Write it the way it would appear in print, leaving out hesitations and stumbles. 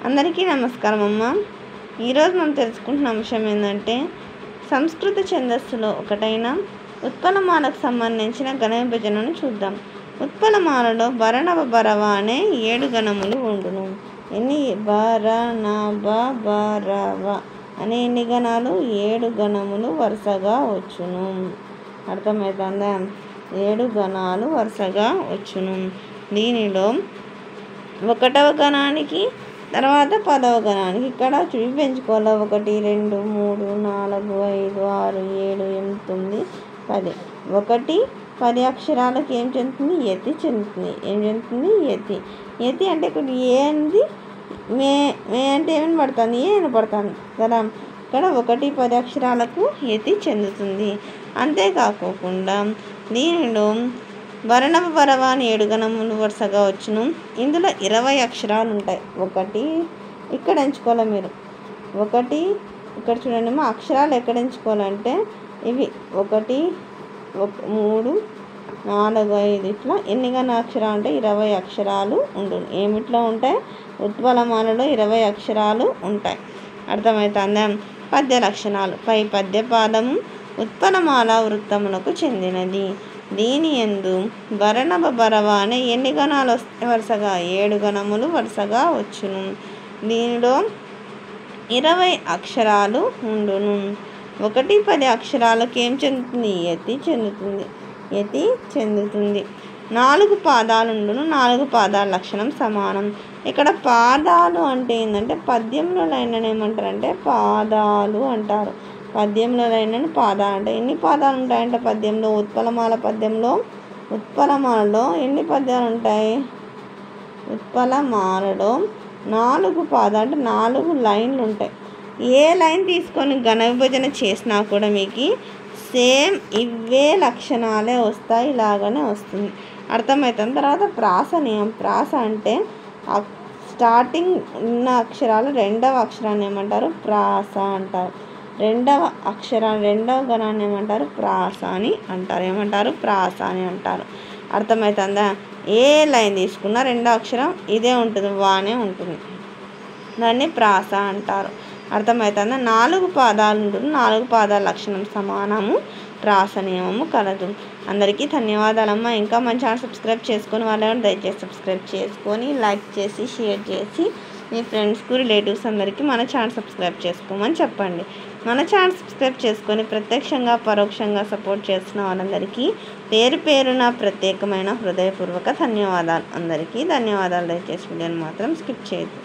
అందరికీ నమస్కారం అమ్మ. ఈరోజు మనం తెలుసుకుంటున్న అంశం ఏంటంటే సంస్కృత ఛందస్సులో ఒకటైన ఉత్పలమాలకు సంబంధించిన గణ విభజనను చూద్దాం. ఉత్పలమాలలో భరణవ భరవ అనే 7 గణములు ఉండును. ఎన్ని? భరణవ భరవ అనే ఎన్ని గణాలు? 7 గణములు వరుసగా వచ్చును. అర్థమవుతుందా? 7 గణాలు వరుసగా వచ్చును. దీనిలో 1వ గణానికి తర్వాత 10వ గణానికి ఇక్కడ చుడి పెంచుకోవాలి. 1 2 3 4 5 6 7 8 9 10. 10 అక్షరాలకు ఏం చెందుతుంది? యతి చెందుతుంది. ఏం చెందుతుంది? యతి. యతి అంటే ఇక్కడ ఏ అనేది మే అంటే ఏమని పడుతుంది? ఏ అని పడుతుంది కదా. ఇక్కడ 1 10 అక్షరాలకు యతి చెందుతుంది. అంతేకాకుండా దీనిలో భరణవ భరవ అని 7 గణములు వరుసగా వచ్చును. ఇందులో 20 అక్షరాలు ఉంటాయి. 1 ఇక్కడ ఎంచుకోవాలి మీరు. 1 ఇక్కడ చూడండి మా అక్షరాలు ఎక్కడ ఎంచుకోవాలంటే ఇవి 1 3 4 5 ఇట్లా ఎన్ని అక్షరాలు ఉంటాయి? 20 అక్షరాలు ఉండును. ఏమిట్లో ఉంటాయి? ఉత్పలమాలలో 20 అక్షరాలు ఉంటాయి. అర్థమవుతుందా? పద్య లక్షణాలు. పై పద్య పాదము ఉత్పలమాల వృత్తమునకు చెందినది. దీని యందు భరణవ భరవ అనే ఎన్ని గణాలు వస్తాయి? వరుసగా 7 గణములు వరుసగా వచ్చును. దీనిలో 20 అక్షరాలు ఉండును. 1 10 అక్షరాలకు ఏం చెందుతుంది? యతి చెందుతుంది. యతి చెందుతుంది. 4 పాదాలు ఉండును. 4 పాదాల లక్షణం సమానం. ఇక్కడ పాదాలు అంటే ఏంటంటే పద్యంలో లైన్లను ఏమంటారంటే పాదాలు అంటారు. పద్యంలో లైన్లను పాదాలు అంటే ఎన్ని పాదాలు ఉంటాయంటే పద్యంలో ఉత్పలమాలలో ఎన్ని పద్యాలు ఉంటాయి? ఉత్పలమాలలో 4 పాదాలు అంటే 4 లైన్లు ఉంటాయి. ఏ లైన్ తీసుకొని ఘన విభజన చేసినా కూడా మీకు సేమ్ ఇవే లక్షణాలే వస్తాయి. ఇలాగనే వస్తుంది. అర్థమవుతుంది. తర్వాత ప్రాస నియమం. ప్రాస అంటే స్టార్టింగ్ ఉన్న అక్షరాలు 2వ అక్షరాన్ని ఏమంటారు? ప్రాస అంటారు. 2వ గణాన్ని ఏమంటారు? ప్రాస అని అంటారు. ఏమంటారు? ప్రాస అని అంటారు. అర్థమవుతుందా? ఏ లైన్ తీసుకున్నా 2వ అక్షరం ఇదే ఉంటుంది, వానే ఉంటుంది. దాన్ని ప్రాస అంటారు. అర్థమవుతుందా? 4 పాదాలు ఉంటుంది. 4 పాదాల లక్షణం సమానము. ప్రాస నియమము కలదు. అందరికీ ధన్యవాదాలమ్మా. ఇంకా మన ఛానల్ సబ్స్క్రైబ్ చేసుకొని వాళ్ళని దయచేసి సబ్స్క్రైబ్ చేసుకొని లైక్ చేసి షేర్ చేసి మీ ఫ్రెండ్స్కు రిలేటివ్స్ అందరికీ మన ఛానల్ సబ్స్క్రైబ్ చేసుకోమని చెప్పండి. మన ఛానల్ సబ్స్క్రైబ్ చేసుకొని ప్రత్యక్షంగా పరోక్షంగా సపోర్ట్ చేస్తున్న వాళ్ళందరికీ పేరు పేరున ప్రత్యేకమైన హృదయపూర్వక ధన్యవాదాలు. అందరికీ ధన్యవాదాలు. దయచేసి వీడియోని మాత్రం స్కిప్ చేయొద్దు.